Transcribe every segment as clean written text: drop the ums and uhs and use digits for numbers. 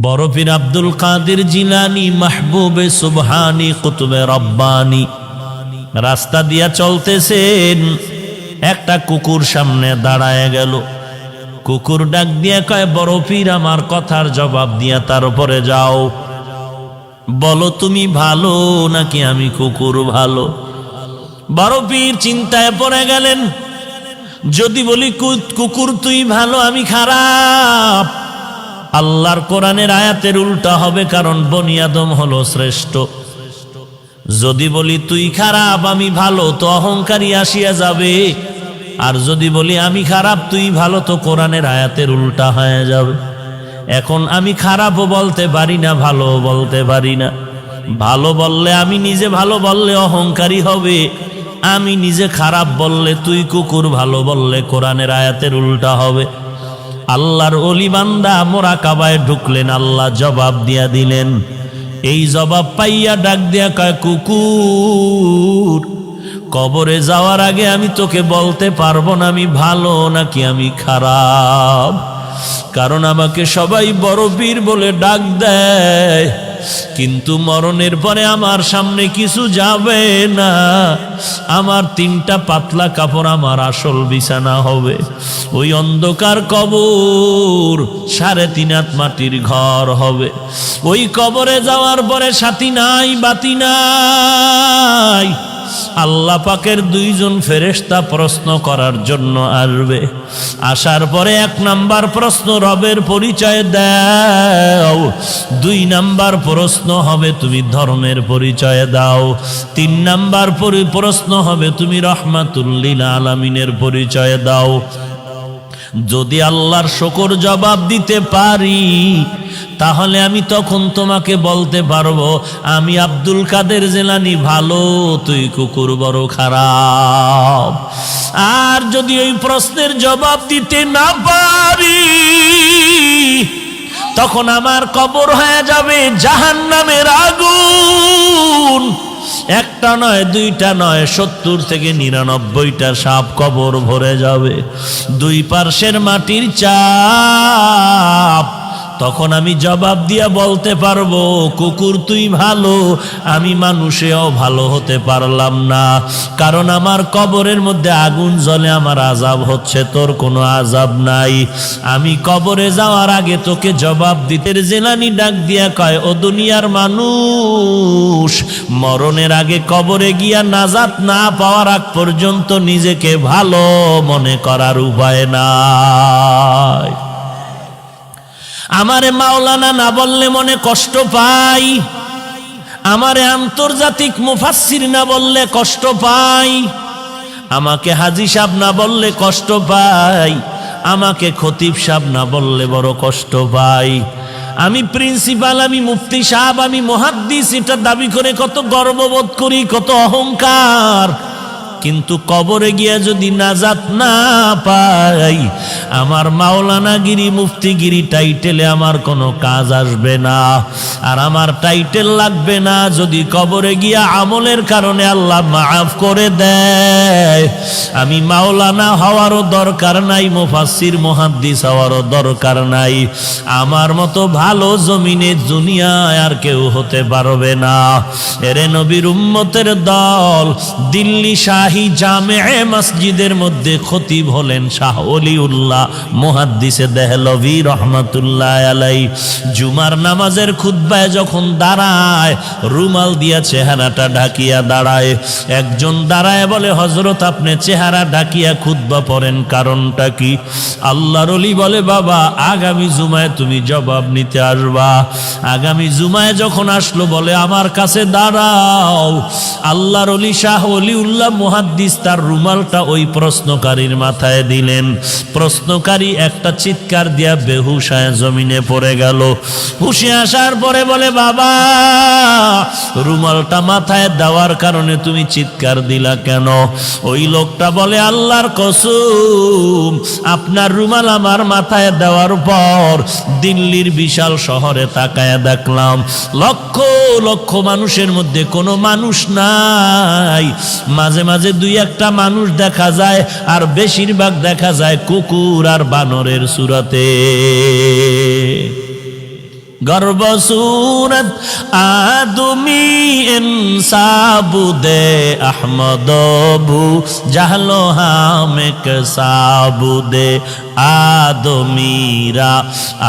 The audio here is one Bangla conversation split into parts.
বড় পীর আব্দুল কাদের জিলানী মাহবুবে সুবহানী কুতুবে রব্বানী রাস্তা দিয়া চলতেছেন, একটা কুকুর সামনে দাঁড়ায় গেল। কুকুর ডাক দিয়া কয়, বড় পীর আমার কথার জবাব দিয়া তার উপরে যাও, বলো তুমি ভালো নাকি আমি কুকুর ভালো? বড় পীর চিন্তায় পড়ে গেলেন, যদি বলি কুকুর তুই ভালো আমি খারাপ, আল্লাহর কোরআনের আয়াতের উল্টা হবে, কারণ বনি আদম হলো শ্রেষ্ঠ। যদি বলি তুই খারাপ আমি ভালো, তো অহংকারী আসিয়া যাবে। আর যদি বলি আমি খারাপ তুই ভালো, তো কোরআনের আয়াতের উল্টা হয়ে যাবে। এখন আমি খারাপও বলতে পারি না, ভালো বলতে পারি না। ভালো বললে আমি নিজে ভালো বললে অহংকারী হবে, আমি নিজে খারাপ বললে তুই কুকুর ভালো বললে কোরআনের আয়াতের উল্টা হবে। আল্লাহর ওলি বান্দা মোরাকাবায় ঢুকলেন, আল্লাহ জবাব দিয়া দিলেন। এই জবাব পাইয়া ডাক দিয়া কয়, কুকুর কবরে যাওয়ার আগে আমি তোকে বলতে পারবো না আমি ভালো নাকি আমি খারাপ, কারণ আমাকে সবাই বড় পীর বলে ডাক দেয়, কিন্তু মরণের পরে আমার সামনে কিছু যাবে না। আমার 3টা পাতলা কাপড় আমার আসল বিছানা হবে। ওই অন্ধকার কবর 3.5 হাত মাটির ঘর হবে। ওই কবরে যাওয়ার পরে সাথী নাই, বাতি নাই। আল্লাহ পাকের 2 জন ফেরেশতা প্রশ্ন করার জন্য আসবে। আসার পরে 1 নাম্বার প্রশ্ন, রবের পরিচয় দাও। 2 নাম্বার প্রশ্ন হবে তুমি ধর্মের পরিচয় দাও। 3 নাম্বার প্রশ্ন হবে তুমি রহমাতুল লিল আলামিনের পরিচয় দাও। যদি আল্লাহর শুকর জবাব দিতে পারি, তাহলে আমি তখন তোমাকে বলতে পারবো আমি আব্দুল কাদের জিলানী ভালো, তুই কুকুর বড় খারাপ। আর যদি ওই প্রশ্নের জবাব দিতে না পারি, তখন আমার কবর হয়ে যাবে জাহান্নামের আগুন। 1টা নয় 2টা নয়, 70 থেকে 99টা সাপ কবর ভরে যাবে। 2 পার্শ্বের মাটির চাপ। তখন আমি জবাব দিয়া বলতে পারবো, কুকুর তুই ভালো, আমি মানুষেও ভালো হতে পারলাম না, কারণ আমার কবরের মধ্যে আগুন জ্বলে, আমার আযাব হচ্ছে, তোর কোনো আযাব নাই। আমি কবরে যাওয়ার আগে তোকে জবাব দিতে। জিলানী ডাক দিয়া কয়, ও দুনিয়ার মানুষ, মরণের আগে কবরে গিয়া নাজাত না পাওয়ার আগ পর্যন্ত নিজেকে ভালো মনে করার উপায় নাই। আমারে মাওলানা না বললে মনে কষ্ট পাই, আমারে আন্তর্জাতিক মুফাসসির না বললে কষ্ট পাই, আমাকে হাজী সাহেব না বললে কষ্ট পাই, আমাকে খতিব সাহেব না বললে বড় কষ্ট পাই। আমি প্রিন্সিপাল, আমি মুফতি সাহেব, আমি মুহাদ্দিস, এটা দাবি করে কত গর্ববোধ করি, কত অহংকার। কিন্তু কবরে গিয়া যদি নাজাত না পাই, আমার মাওলানাগিরি মুফতিগিরি টাইটেলে আমার কোনো কাজ আসবে না। আর আমার টাইটেল লাগবে না যদি কবরে গিয়া আমলের কারণে আল্লাহ মাফ করে দেয়। আমি মাওলানা হওয়ারও দরকার নাই, মুফাসসির মুহাদ্দিস হওয়ারও দরকার নাই। আমার মতো ভালো জমিনে দুনিয়ায় আর কেউ হতে পারবে না। এরে নবীর উম্মতের দল, দিল্লি শাহী জামে মসজিদের মধ্যে খতিব হলেন শাহ ওলিউল্লাহ মুহাদ্দিসে দেহলভী রহমাতুল্লাহ আলাই। জুমার নামাজের খুতবায় যখন দাঁড়ায়, রুমাল দিয়া চেহারাটা ঢাকিয়া দাঁড়ায়। একজন দাঁড়ায় বলে, হযরত আপনি চেহারা ঢাকিয়া খুতবা পড়েন, কারণটা কি? আল্লাহর ওলি বলে, বাবা আগামী জুমায় তুমি জবাব নিতে আসবা। আগামী জুমায় যখন আসলো, বলে আমার কাছে দাঁড়াও। আল্লাহর ওলি শাহ ওলিউল্লাহ মুহাদ্দিস তার রুমালটা ওই প্রশ্নকারীর মাথায় দিলেন। প্রশ্নকারী একটা চিৎকার দিয়া বেহুশ হয়ে জমিনে পড়ে গেল। হুশে আসার পরে বলে, বাবা রুমালটা মাথায় দেওয়ার কারণে তুমি চিৎকার দিলা কেন? ওই লোকটা বলে, আল্লাহর কসম, আপনার রুমাল আমার মাথায় দেওয়ার পর দিল্লির বিশাল শহরে তাকায়া দেখলাম লক্ষ লক্ষ মানুষের মধ্যে কোনো মানুষ নাই। মাঝে মাঝে 2-1টা মানুষ দেখা যায়, আর বেশিরভাগ দেখা যায় কুকুর আর বানরের সুরাতে। गर्भ सूरत आदमी इंसाबुदे अहमदबू जहलो हामिक साबुदे आदमीरा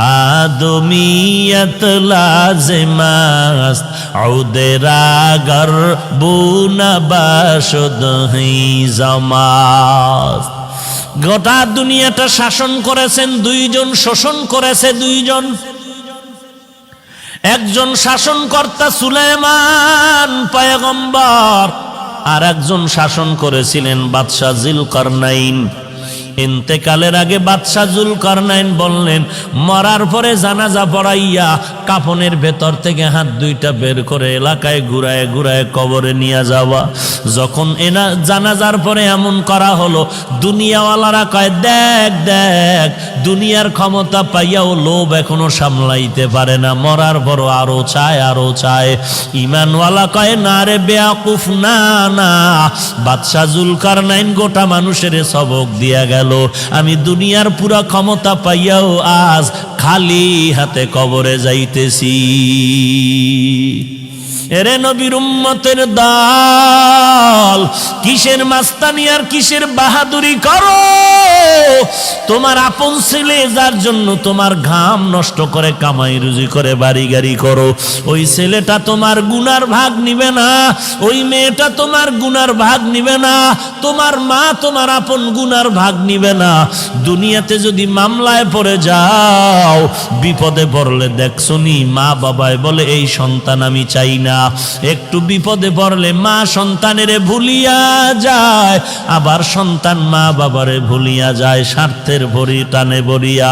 आदमीयत लाजिमस्त औदेरा गर्बुना बाशुद ही जमास्त। গোটা দুনিয়াটা শাসন করেছেন দুইজন, শোষণ করেছে দুইজন। একজন শাসনকর্তা সুলাইমান পয়গম্বর, আর একজন শাসন করেছিলেন বাদশাহ যুলকারনাইন। ইন্তেকালের আগে বাদশাহ যুলকারনাইন বললেন, মরার পরে জানাজা পড়াইয়া কাফনের ভেতর থেকে হাত দুইটা বের করে এলাকায় ঘুরায় ঘুরায় কবরে নিয়ে যাওয়া। যখন এনা জানাজার পরে এমন করা হলো, দুনিয়াওয়ালারা কয়, দেখ দেখ, দুনিয়ার ক্ষমতা পাইয়াও লোভ এখনো সামলাইতে পারে না, মরার পরও আরো চায় আরো চায়। ইমানওয়ালা কয়, না রে বেয়াকুফ, না না, বাদশাহ যুলকারনাইন গোটা মানুষের সবক দিয়া গেল। আমি দুনিয়ার পুরা ক্ষমতা পাইয়াও আজ খালি হাতে কবরে যাইতেছি। এরে নবীর উম্মতের দল, কিসের মাস্তানি আর কিসের বাহাদুরি করো? তোমার আপন ছেলে যার জন্য তোমার ঘাম নষ্ট করে কামাই রুজি করে বাড়ি গাড়ি করো, ওই ছেলেটা তোমার গুনার ভাগ নিবে না, ওই মেয়েটা তোমার গুনার ভাগ নিবে না, তোমার মা তোমার আপন গুনার ভাগ নিবে না। দুনিয়াতে যদি মামলায় পড়ে যাও, বিপদে পড়লে দেখছনি মা বাবায় বলে এই সন্তান আমি চাই না। একটু বিপদে পড়লে মা সন্তানেরে ভুলিয়া যায়, আবার সন্তান মা বাবারে ভুলিয়া যায়, স্বার্থের ভরি টানে ভরিয়া।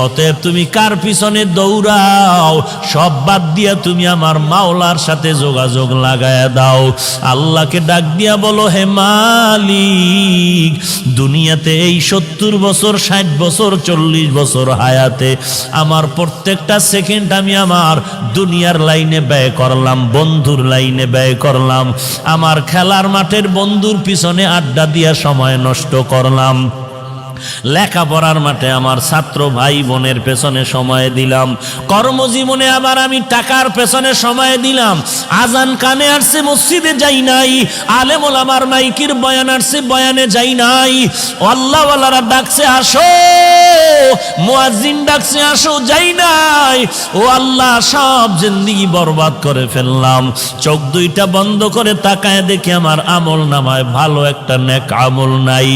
অতএব তুমি কার পিছনে দৌড়াও, সব বাদ দিয়া তুমি আমার মাওলার সাথে যোগাযোগ লাগায়া দাও। আল্লাহকে ডাক দিয়া বলো, হে মালিক, দুনিয়াতে এই 70 বছর 60 বছর 40 বছর হায়াতে আমার প্রত্যেকটা সেকেন্ড আমি আমার দুনিয়ার লাইনে ব্যয় করলাম, বন্ধুর লাইনে ব্যয় করলাম, আমার খেলার মাঠের বন্ধুর পিছনে আড্ডা দিয়া সময় নষ্ট করলাম, লেখাপড়ার মাঠে আমার ছাত্র ভাই বোনের পেছনে সময় দিলাম, কর্মজীবনে আবার আমি টাকার পেছনে সময় দিলাম। আজান কানে আসছে মসজিদে যাই নাই, আলেম ওলামার মাইকির বয়ান আসছে বয়ানে যাই নাই, আল্লাহ ওয়ালারা ডাকছে আসো, মুয়াজ্জিন ডাকছে আসো, যাই নাই। ও আল্লাহ, সব জিন্দেগি বরবাদ করে ফেললাম। চোখ দুইটা বন্ধ করে তাকায় দেখি আমার আমল নামায় ভালো একটা নেক আমল নাই।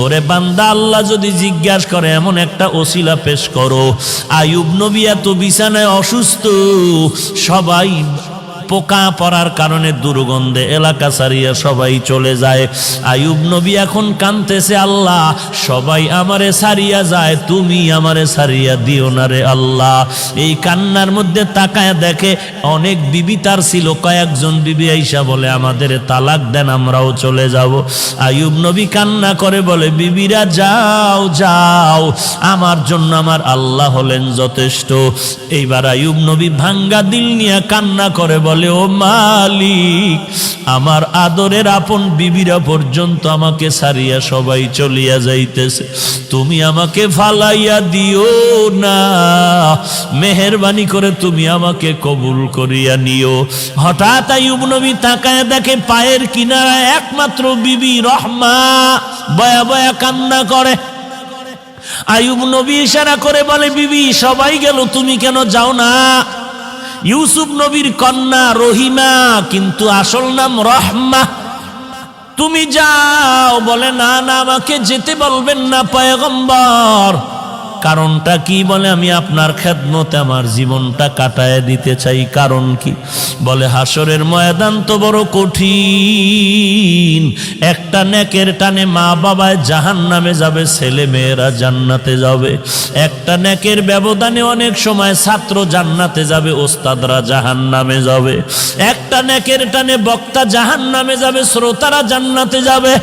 ওরে বান্দা, আল্লাহ যদি জিজ্ঞাসা করে এমন একটা ওসিলা পেশ করো। আইয়ুব নবী এত বিছানায় অসুস্থ, সবাই পোকা পড়ার কারণে দুর্গন্ধে এলাকা ছাড়িয়া সবাই চলে যায়। আইয়ুব নবী এখন কাঁদতেছে, আল্লাহ সবাই আমারে ছাড়িয়া যায়, তুমি আমারে ছাড়িয়া দিও না রে আল্লাহ। এই কান্নার মধ্যে তাকায় দেখে অনেক বিবি তার ছিল, কয়েকজন বিবি আইসা বলে আমাদের তালাক দেন, আমরাও চলে যাব। আইয়ুব নবী কান্না করে বলে, বিবিরা যাও যাও, আমার জন্য আমার আল্লাহ হলেন যথেষ্ট। এইবার আইয়ুব নবী ভাঙ্গা দিল নিয়ে কান্না করে বলে, ও মালিক, আমার আদরের আপন বিবিরা পর্যন্ত আমাকে ছাড়িয়া সবাই চলিয়া যাইতেছে, তুমি আমাকে ফালাইয়া দিও না, মেহেরবানি করে তুমি আমাকে কবুল করিয়া নিও। হঠাৎ আইয়ুব নবী তাকায় দেখে পায়ের কিনারায় একমাত্র বিবি রহমা বয়া বয়া কান্না করে। আইয়ুব নবী ইশারা করে বলে, বিবি সবাই গেল, তুমি কেন যাও না? ইউসুফ নবীর কন্যা রহিমা, কিন্তু আসল নাম রহমা, তুমি যাও। বলে, না না, আমাকে যেতে বলবেন না পয়গম্বর। কারণটা কি? বলে, আমি আপনার খেদমতে আমার জীবনটা কাটায় দিতে চাই। কারণ কি? বলে, হাসরের ময়দান তো বড় কঠিন, একটা নেকের টানে মা বাবায় জাহান্নামে যাবে, ছেলে মেয়েরা জান্নাতে যাবে। একটা নেকের ব্যবধানে অনেক সময় ছাত্র জান্নাতে যাবে, ওস্তাদরা জাহান্নামে যাবে। একটা নেকের টানে বক্তা জাহান্নামে যাবে, শ্রোতারা জান্নাতে যাবে।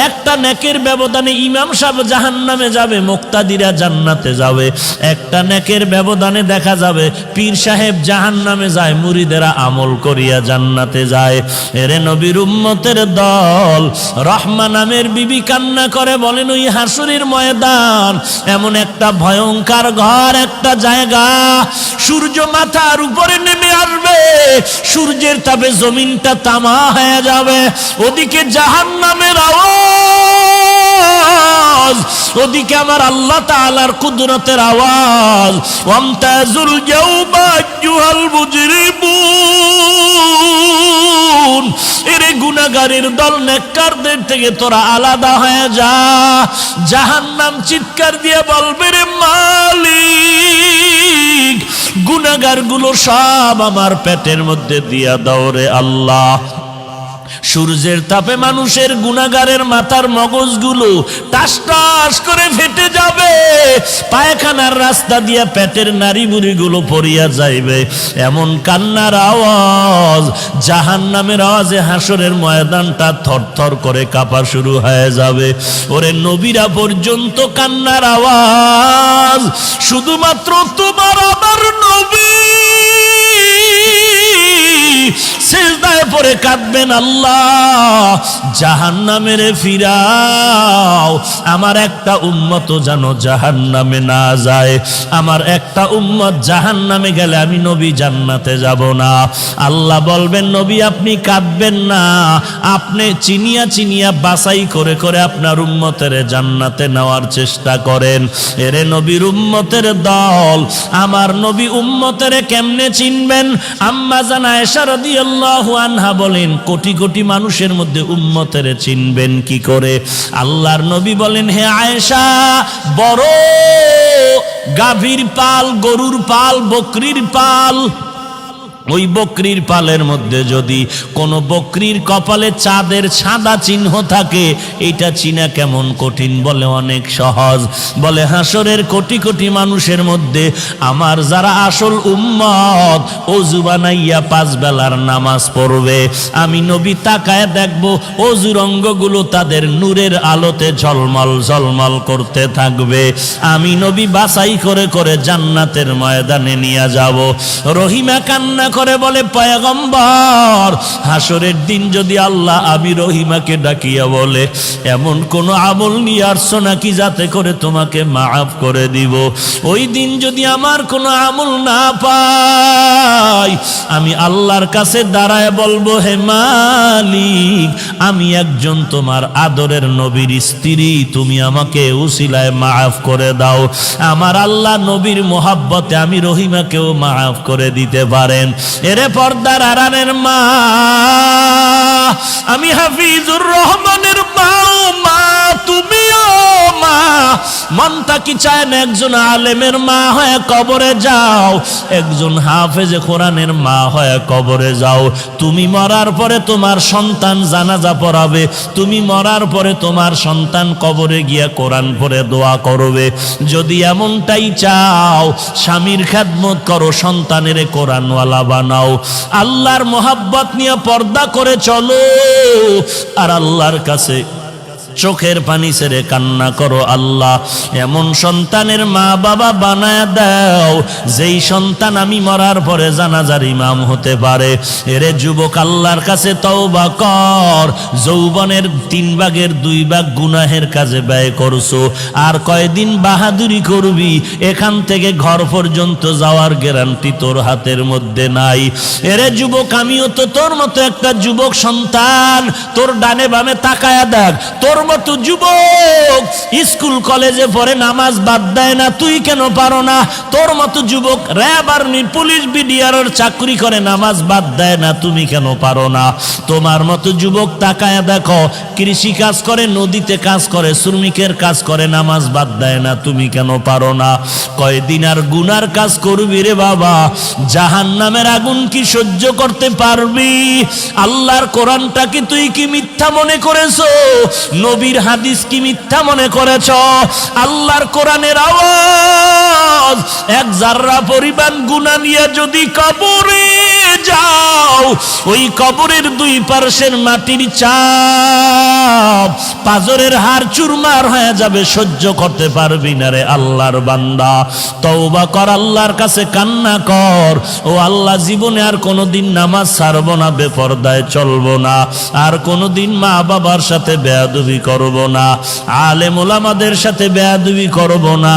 একটা নেকের ব্যবধানে ইমাম সাহেব জাহান্নামে যাবে, মুক্তাদিরা জান্নাতে যাবে। একটা নেকের ব্যবধানে দেখা যাবে পীর সাহেব জাহান্নামে যায়, মুরিদেরা আমল করিয়া জান্নাতে যায়। এরে নবীর উম্মতের দল, রহমা নামের বিবি কান্না করে বলেন, ওই হাসরের ময়দান এমন একটা ভয়ঙ্কর ঘর, একটা জায়গা, সূর্য মাথার উপরে নেমে আসবে, সূর্যের তাপে জমিনটা তামা হয়ে যাবে। ওদিকে জাহান্নামের আওয়াজ, ওদিকে আমার আল্লাহ তাআলার কুদরতের আওয়াজ। ওয়ামতাজুল ইয়াউমা আইয়ুহাল মুজরিমুন, এরে গুনাহগারের দল, নেককারদের থেকে তোরা আলাদা হয়ে যা। জাহান্নাম চিৎকার দিয়ে বলবে, রে মালিক, গুনাহগারগুলো সব আমার পেটের মধ্যে দিয়া দাও রে আল্লাহ। সূর্যের তাপে মানুষের গুনাহগারের মাথার মগজগুলো টাস টাস করে ফেটে যাবে, পায়খানার রাস্তা দিয়া পেটের নাড়িভুড়িগুলো পড়িয়া যাইবে। এমন কান্নার আওয়াজ, জাহান্নামের আওয়াজে হাসরের ময়দানটা থরথর করে কাঁপা শুরু হয়ে যাবে। ওরে নবীরা পর্যন্ত কান্নার আওয়াজ, শুধুমাত্র তোমার আমার নবী সিজদায় পড়ে কাঁদবেন, আল্লাহ জাহান্নামের ফিরাও, আমার একটা উম্মত যেন জাহান্নামে না যায়, আমার একটা উম্মত জাহান্নামে গেলে আমি নবী জান্নাতে যাব না। আল্লাহ বলবেন, নবী আপনি কাঁদবেন না, আপনি চিনিয়া চিনিয়া বাছাই করে করে আপনার উম্মতের জান্নাতে নেওয়ার চেষ্টা করেন। এরে নবীর উম্মতের দল, আমার নবী উম্মতের কেমনে চিনবেন? আম্মা জান আয়েশা রাদিয়াল্লাহু আনহা বলেন, কোটি কোটি মানুষের মধ্যে উম্মতের চিনবেন কি করে? আল্লাহর নবী বলেন, হে আয়েশা, বড় গাভীর পাল, গরুর পাল, বকরির পাল, ওই বকরির পালের মধ্যে যদি কোনো বকরির কপালে চাঁদের সাদা চিহ্ন থাকে, এটা চিনা কেমন কঠিন? বলে অনেক সহজ। বলে হাসরের কোটি কোটি মানুষের মধ্যে আমার যারা আসল উম্মত, ওযু বানাইয়া 5 বেলার নামাজ পড়বে, আমি নবী তাকায় দেখব ওযুর অঙ্গগুলো তাদের নূরের আলোতে ঝলমল ঝলমল করতে থাকবে। আমি নবী বাছাই করে করে জান্নাতের ময়দানে নিয়ে যাব। রহিমা কান্না করে বলে, পয়গম্বর, হাসরের দিন যদি আল্লাহ আমি রহিমাকে ডাকিয়া বলে, এমন কোন আমল নিয়ে আসছো নাকি যাতে করে তোমাকে মাফ করে দিব? ওই দিন যদি আমার কোনো আমল না পাই, আমি আল্লাহর কাছে দাঁড়ায় বলবো, হে মালিক, আমি একজন তোমার আদরের নবীর স্ত্রী, তুমি আমাকে উসিলায় মাফ করে দাও। আমার আল্লাহ নবীর মোহাব্বতে আমি রহিমাকেও মাফ করে দিতে পারেন। এরে পর্দার আড়ালের মা, আমি হাফিজুর রহমানের মা, মা তুমিও মা, মনটা কি চায় না একজন আলেমের মা হয়ে কবরে যাও, একজন হাফেজে কোরআনের মা হয়ে কবরে যাও। তুমি মরার পরে তোমার সন্তান জানাজা পড়াবে, তুমি মরার পরে তোমার সন্তান কবরে গিয়া কোরআন পড়ে দোয়া করবে। যদি এমনটাই চাও, স্বামীর খেদমত করো, সন্তানের কোরআনওয়ালা বানাও, আল্লাহর মোহাব্বত নিয়ে পর্দা করে চলো, আর আল্লাহর কাছে চোখের পানি ছেড়ে কান্না করো, আল্লাহ এমন সন্তানের মা বাবা বানায় দাও যেই সন্তান আমি মরার পরে জানাজার ইমাম হতে পারে। এরে যুবক, আল্লাহর কাছে তওবা কর, যৌবনের 3 ভাগের 2 ভাগ গুনাহের কাজে ব্যয় করছো, আর কয়দিন বাহাদুরি করবি? এখান থেকে ঘর পর্যন্ত যাওয়ার গ্যারান্টি তোর হাতের মধ্যে নাই। এরে যুবক, আমিও তো তোর মতো একটা যুবক সন্তান, তোর ডানে বামে তাকায়া দেখ, তোর মতো যুবক স্কুল কলেজে পড়ে নামাজ বাদ দেয় না, তুই কেন পারো না? তোর মতো যুবক র্যাব আর্মি পুলিশ বিডিআর চাকরি করে নামাজ বাদ দেয় না, তুমি কেন পারো না? তোমার মতো যুবক তাকায় দেখো, কৃষি কাজ করে, নদীতে কাজ করে, শ্রমিকের কাজ করে, নামাজ বাদ দেয় না, তুমি কেন পারো না? কয়দিন আর গুনার কাজ করবি রে বাবা? জাহান্নামের আগুন কি সহ্য করতে পারবি? আল্লাহর কোরআনটাকে তুই কি মিথ্যা মনে করেছো? নবীর হাদিস কি মিথ্যা মনে করেছ? আল্লাহর কোরআনের আওয়াজ এক জাররা পরিমাণ গুনাহ নিয়ে যদি কবরে যাও, ওই কবরের দুই পার্শ্বের মাটির চাপ পাজরের হাড় চুরমার হয়ে যাবে, সহ্য করতে পারবি না রে আল্লাহর বান্দা। তওবা কর, আল্লাহর কাছে কান্না কর, ও আল্লাহ জীবনে আর কোনোদিন নামাজ ছাড়বো না, বেপরদায় চলবো না, আর কোনোদিন মা বাবার সাথে বেয়াদবি করব না, আলেম ওলামাদের সাথে বেয়াদবি করব না,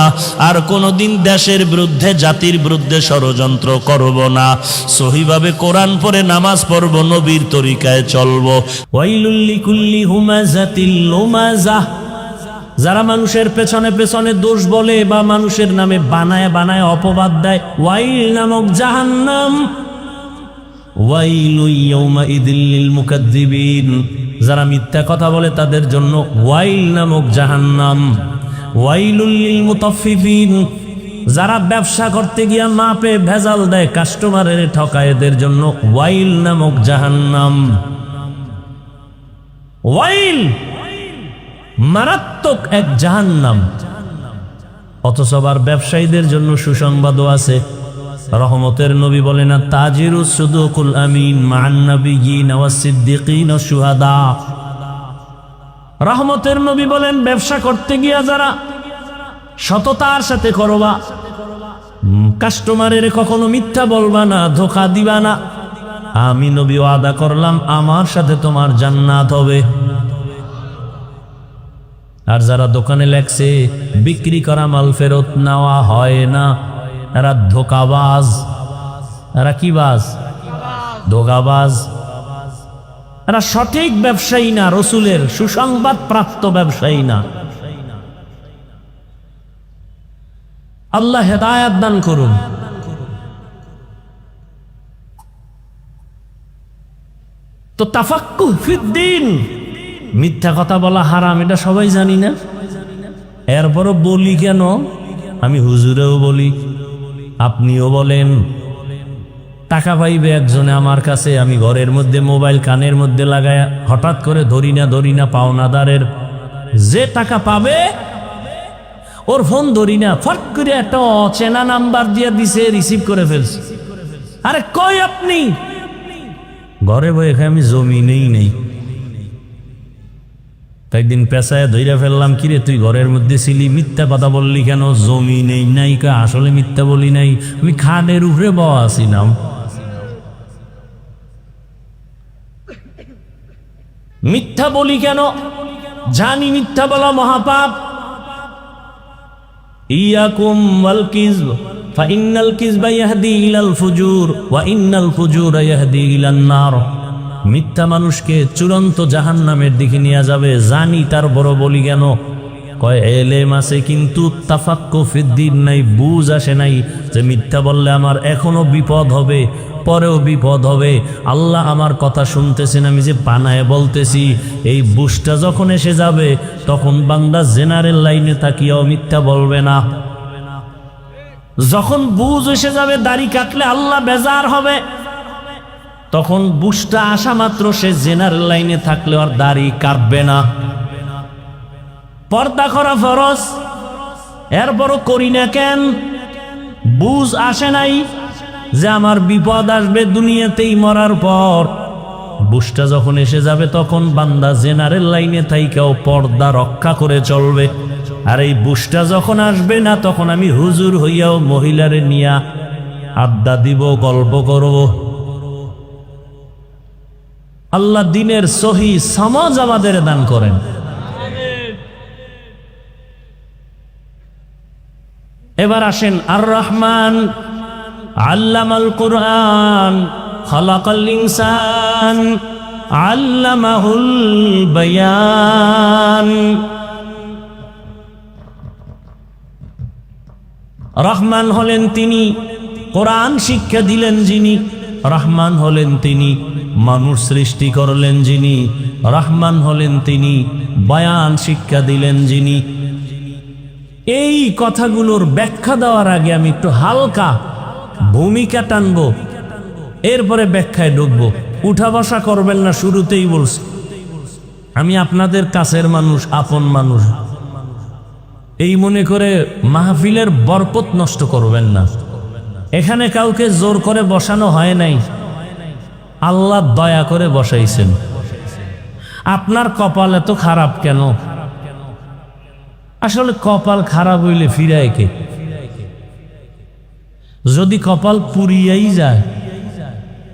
আর কোনোদিন দেশের বিরুদ্ধে জাতির বিরুদ্ধে ষড়যন্ত্র করব না, সহিভাবে কোরআন পড়ে নামাজ পড়ব, নবীর তরিকায় চলবো। ওয়াইলুল লিকুল্লি হুমাযাতিল লুমাযাহ, যারা মানুষের পেছনে পেছনে দোষ বলে বা মানুষের নামে বানায় বানায় অপবাদ দেয়, ওয়াইল নামক জাহান্নাম। ওয়াইলু ইয়াউমাইযিল লিল মুকাদ্দিবিন, যারা মিথ্যা কথা বলে তাদের জন্য ওয়াইল নামক জাহান্নাম। ওয়াইলুল লিল মুতাফফিফিন, যারা ব্যবসা করতে গিয়া মাপে ভেজাল দেয়, কাস্টমারের ঠকায়, এদের জন্য ওয়াইল নামক জাহান্নাম। ওয়াইল মারাত্মক এক জাহান্নাম। অথচ আবার ব্যবসায়ীদের জন্য সুসংবাদও আছে। রহমতের নবী বলেন, তাজিরুস সুদুকুল আমিন মা'আন নাবিয়্যিন ওয়াস সিদ্দিকিন ওয়াশ শুহাদা। রহমতের নবী বলেন, ব্যবসা করতে গিয়া যারা সততার সাথে করবা, কাস্টমারের কখনো মিথ্যা বলবা না, ধোঁকা দিবা না, আমি নবী ওয়াদা করলাম আমার সাথে তোমার জান্নাত হবে। আর যারা দোকানে লেখছে বিক্রি করা মাল ফেরত নেওয়া হয় না, এরা ধোকাবাজ। এরা কি বাজ? ধোকাবাজ। এরা সঠিক ব্যবসায়ী না, রসুলের সুসংবাদ প্রাপ্ত ব্যবসায়ী না। আল্লাহ হেদায়েত দান করুন। তো তাফাক্কুহ ফিদ্দিন, মিথ্যা কথা বলা হারাম, এটা সবাই জানি না, এরপরও বলি কেন? আমি হুজুরেও বলি, আপনিও বলেন। টাকা পাইবে একজনে আমার কাছে, আমি ঘরের মধ্যে মোবাইল কানের মধ্যে লাগায় হঠাৎ করে ধরি না পাওনাদারের যে টাকা পাবে ওর ফোন ধরি না, ফট করে একটা অচেনা নাম্বার দিয়ে দিছে, রিসিভ করে ফেলছে। আরে কই আপনি? ঘরে বই আমি জমিনেই নেই। একদিন পেশায় ধইরা ফেললাম, কিরে তুই ঘরের মধ্যে ছিলি, মিথ্যা কথা বললি কেন? জমি নেই নাই। আসলে মিথ্যা বলি নাই, আমি খানের উপরে বওয়া আছিলাম। মিথ্যা বলি কেন? জানি মিথ্যা বলা মহাপাপ। ইয়াকুম ওয়াল কিযব ফাইন্নাল কিযবা ইয়াহদি ইলাল ফুজুর ওয়া ইন্নাল ফুজুরা ইয়াহদি ইলান নার। মিথ্যা মানুষকে চূড়ান্ত জাহান্নামের দিকে নিয়ে যাবে। জানি, তার বড় বলি কেন? কয় এলেম আছে কিন্তু তাফাক্কুহ ফিদ্দিন নাই, বুঝ আসে নাই যে মিথ্যা বললে আমার এখনো বিপদ হবে, পরেও বিপদ হবে। আল্লাহ আমার কথা শুনতেছেন, আমি যে বানায় বলতেছি, এই বুঝটা যখন এসে যাবে তখন বান্দা জেনারেল লাইনে তাকিয়েও মিথ্যা বলবে না। যখন বুঝ এসে যাবে, দাড়ি কাটলে আল্লাহ বেজার হবে, তখন বুঝটা আসা মাত্র সে জেনারেল লাইনে থাকলে আর দাড়ি কাটবে না। পর্দা করা ফরজ, এরপরও করি না কেন? বুঝ আসে নাই যে আমার বিপদ আসবে দুনিয়াতেই মরার পর। বুঝটা যখন এসে যাবে তখন বান্দা জেনারেল লাইনে থাইকাও পর্দা রক্ষা করে চলবে। আর এই বুঝটা যখন আসবে না, তখন আমি হুজুর হইয়াও মহিলারে নিয়া আড্ডা দিব, গল্প করব। আল্লাহ দিনের সহি সমাজ আমাদের দান করেন। এবার আসেন, আর রহমান আল্লামাল কুরআন খালাকাল ইনসান আল্লামাহুল বায়ান। রহমান হলেন তিনি, কোরআন শিক্ষা দিলেন যিনি। রহমান হলেন তিনি, মানুষ সৃষ্টি করলেন যিনি। রহমান হলেন তিনি, বয়ান শিক্ষা দিলেন যিনি। এই কথাগুলোর ব্যাখ্যা দেওয়ার আগে আমি একটু হালকা ভূমিকা টানবো, এরপরে ব্যাখ্যায় ঢুকবো। উঠা বসা করবেন না, শুরুতেই বলছি। আমি আপনাদের কাছের মানুষ, আপন মানুষ, এই মনে করে মাহফিলের বরকত নষ্ট করবেন না। এখানে কাউকে জোর করে বসানো হয় নাই, আল্লাহ দয়া করে বসাইছেন। আপনার কপাল এত খারাপ কেন? আসলে কপাল খারাপ হইলে ফিরায় কে? যদি কপাল পুরিয়াই যায়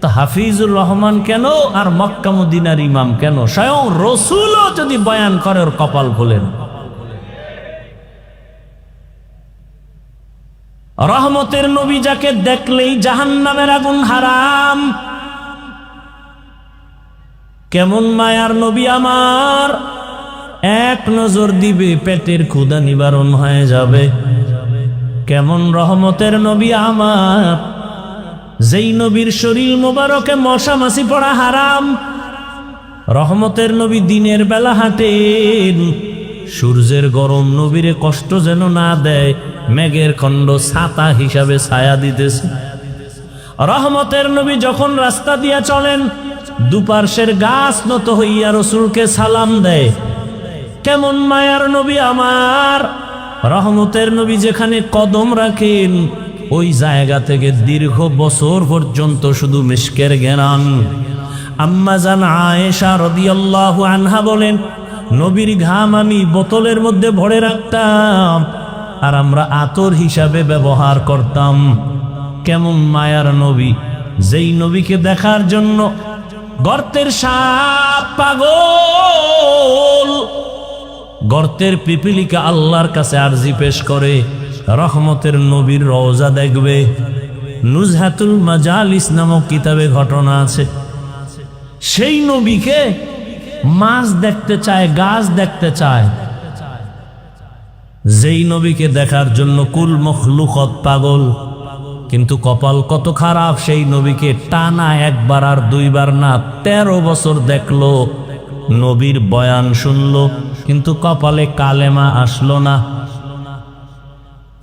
তা হাফিজুর রহমান কেন আর মক্কা মদিনার ইমাম কেন? স্বয়ং রসুলও যদি বয়ান করে ওর কপাল খোলেন। রহমতের নবী যাকে দেখলেই জাহান্নামের আগুন হারাম, কেমন মায়ার নবী আমার, এক নজর দিবে পেটের ক্ষুধা নিবারণ হয়ে যাবে। কেমন রহমতের নবী আমার, যেই নবীর শরীর মোবারকে মশা মাছি পড়া হারাম। রহমতের নবী দিনের বেলা হাঁটেন, সূর্যের গরম নবীরে কষ্ট যেন না দেয়, মেঘের খণ্ড ছাতা হিসাবে ছায়া দিতেছে। রহমতের নবী যখন রাস্তা দিয়া চলেন, দুপার্শ্বের গাছ নত হইয়া রসুলকে সালাম দেয়। কেমন মায়ার নবী আমার, রহমতের নবী যেখানে কদম রাখেন ওই জায়গা থেকে দীর্ঘ বছর পর্যন্ত শুধু মিশকের ঘ্রাণ। আম্মা জান আয়েশা রাদিয়াল্লাহু আনহা বলেন, নবীর ঘাম আমি বোতলের মধ্যে ভরে রাখতাম আর আমরা আতর হিসাবে ব্যবহার করতাম। কেমন মায়ার নবী, যেই নবীকে দেখার জন্য গর্তের সাপ পাগল, গর্তের পিপিলিকা আল্লাহর কাছে আরজি পেশ করে রহমতের নবীর রওজা দেখবে। নুজহাতুল মাজালিস নামক কিতাবে ঘটনা আছে, সেই নবীকে মাছ দেখতে চায়, গাছ দেখতে চায়। যেই নবীকে দেখার জন্য কুল মখলুকত পাগল, কিন্তু কপাল কত খারাপ, সেই নবীকে টানা একবার আর দুইবার না 13 বছর দেখলো, নবীর বয়ান শুনলো, কিন্তু কপালে কালেমা আসলো না।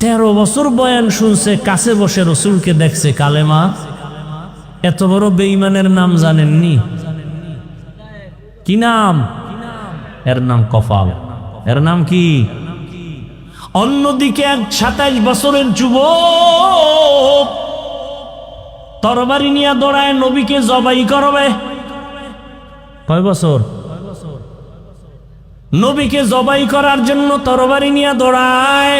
13 বছর বয়ান শুনছে, কাছে বসে রসুলকে দেখছে, কালেমা। এত বড় বেঈমানের নাম জানেননি? কি নাম? এর নাম কপাল। এর নাম কি? অন্যদিকে এক 27 বছরের যুবক তরবারি নিয়ে দৌড়ায় নবীকে জবাই করবে। কয় বছর? নবীকে জবাই করার জন্য তরবারি নিয়ে দৌড়ায়।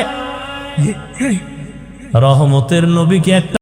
রহমতের নবীকে একটা